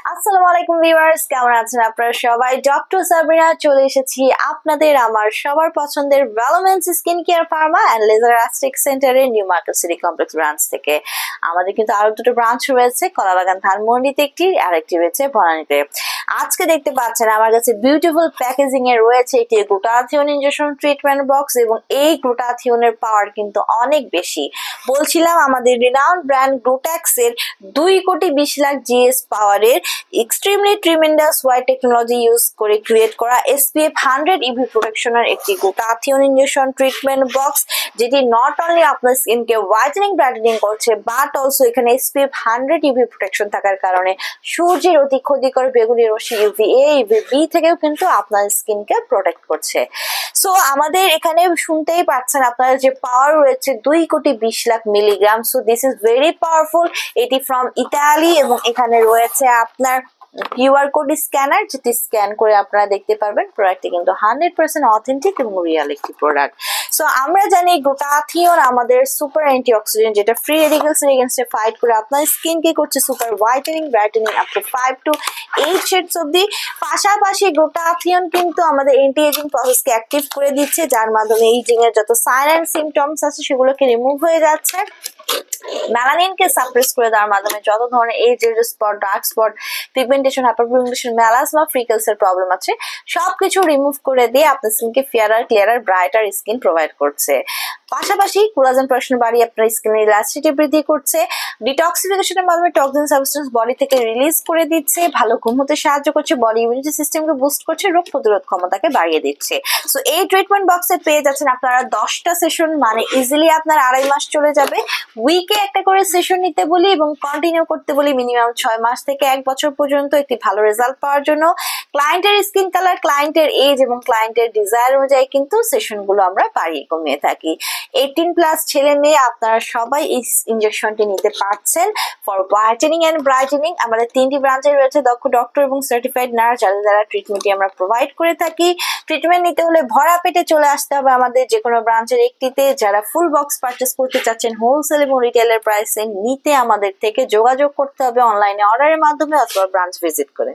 আসসালামু আলাইকুম ভিউয়ার্স, কেমন আছেন আপনারা সবাই? ডক্টর সাবরিনা চলে এসেছি আপনাদের আমার সবার পছন্দের ভ্যালোমেন্স skin care pharma and laser aesthetic সেন্টারের new market city complex branch থেকে। আমাদের কিন্তু আরো দুটো ব্রাঞ্চ রয়েছে, কলাবাগান ধানমন্ডিতে একটি আর একটি রয়েছে বনানীতে। আজকে দেখতে পাচ্ছেন আমার কাছে বিউটিফুল প্যাকেজিং এ রয়েছে একটি গ্লুটাথিওন ইনজেকশন ট্রিটমেন্ট বক্স, এবং এই গ্লুটাথিওনের পাওয়ার কিন্তু অনেক বেশি। বলছিলাম আমাদের রিনাউন্ড ব্র্যান্ড গ্লুট্যাক্স এর 2,20,00,000 জিএস পাওয়ারের extremely tremendous white technology use করে ক্রিয়েট করা SPF 100 ইভি প্রোটেকশনের একটি গ্লুটাথিওন ইনজেকশন ট্রিটমেন্ট বক্স, যেটি নট অনলি আপনার স্কিনকে হোয়াইটেনিং ব্রাইটেনিং করছে, বাট অলসো এখানে SPF 100 ইভি প্রোটেকশন থাকার কারণে সূর্যের অতি ক্ষতিকর বেগুনি রশ্মি UVA UVB থেকেও কিন্তু আপনার স্কিনকে প্রোটেক্ট করছে। সো আমাদের এখানে শুনতেই পাচ্ছেন আপনারা যে পাওয়ার রয়েছে 2,20,00,000 milligram. So this is very powerful. এটি ফ্রম ইতালি, এবং এখানে রয়েছে আপনার কিউআর কোড স্ক্যানার, যেটি স্ক্যান করে আপনারা দেখতে পারবেন প্রোডাক্টটি কিন্তু 100% অথেন্টিক এবং রিয়েল একটি প্রোডাক্ট। সো আমরা জানি গ্লুটাথিওন আমাদের সুপার অ্যান্টিঅক্সিডেন্ট, যেটা ফ্রি রেডিক্যালস এর এগেইনস্টে ফাইট করে আপনার স্কিনকে করছে super whitening brightening up to 5 to 8 shades অবধি। পাশাপাশি গ্লুটাথিওন কিন্তু আমাদের অ্যান্টি এজিং প্রসেসকে অ্যাক্টিভ করে দিচ্ছে, যার মাধ্যমে এইজিং এর যত সাইন অ্যান্ড সিমটমস আছে সেগুলোকে রিমুভ হয়ে যাচ্ছে। মেলানিনকে সাপ্রেস করে দেওয়ার মাধ্যমে যত ধরনের age spot, dark spot, pigmentation, hyperpigmentation, melasma, freckles এর প্রবলেম আছে সবকিছু রিমুভ করে দিয়ে আপনার স্কিনকে fairer, clearer, brighter skin provide করছে। পাশাপাশি কোলাজেন প্রোডাকশন বাড়িয়ে আপনার স্কিনের ইলাস্টিসিটি বৃদ্ধি করছে। ডিটক্সিফিকেশনের মাধ্যমে টক্সিন সাবস্টেন্স বডি থেকে রিলিজ করে দিচ্ছে, ভালো ঘুম হতে সাহায্য করছে, বডি ইমিউনিটি সিস্টেমকে বুস্ট করছে, রোগ প্রতিরোধ ক্ষমতাকে বাড়িয়ে দিচ্ছে। সো এই ট্রিটমেন্ট বক্সে পেয়ে যাচ্ছেন আপনারা 10টা সেশন, মানে ইজিলি আপনার 2.5 মাস চলে যাবে। উইকে একটা করে সেশন নিতে বলি এবং কন্টিনিউ করতে বলি মিনিমাম 6 মাস থেকে 1 বছর পর্যন্ত একটি ভালো রেজাল্ট পাওয়ার জন্য। ক্লায়েন্টের স্কিন কালার, ক্লায়েন্টের এজ এবং ক্লায়েন্টের ডিজায়ার অনুযায়ী কিন্তু সেশনগুলো আমরা বাড়িয়ে কমিয়ে থাকি। 18+ ছেলে মেয়ে আপনারা সবাই এই ইনজেকশনটি নিতে পারছেন ফর হোয়াইটেনিং এন্ড ব্রাইটেনিং। আমাদের 3টি ব্রাঞ্চে রয়েছে দক্ষ ডক্টর এবং সার্টিফাইড নার্স, যাদের দ্বারা ট্রিটমেন্টটি আমরা প্রোভাইড করে থাকি। ট্রিটমেন্ট নিতে হলে ভরা পেটে চলে আসতে হবে আমাদের যে কোনো ব্রাঞ্চের একটিতে। যারা ফুল বক্স পারচেস করতে চাচ্ছেন হোলসেল এবং রিটেলের প্রাইসে নিতে, আমাদের থেকে যোগাযোগ করতে হবে অনলাইনে অর্ডারের মাধ্যমে অথবা ব্রাঞ্চ ভিজিট করে।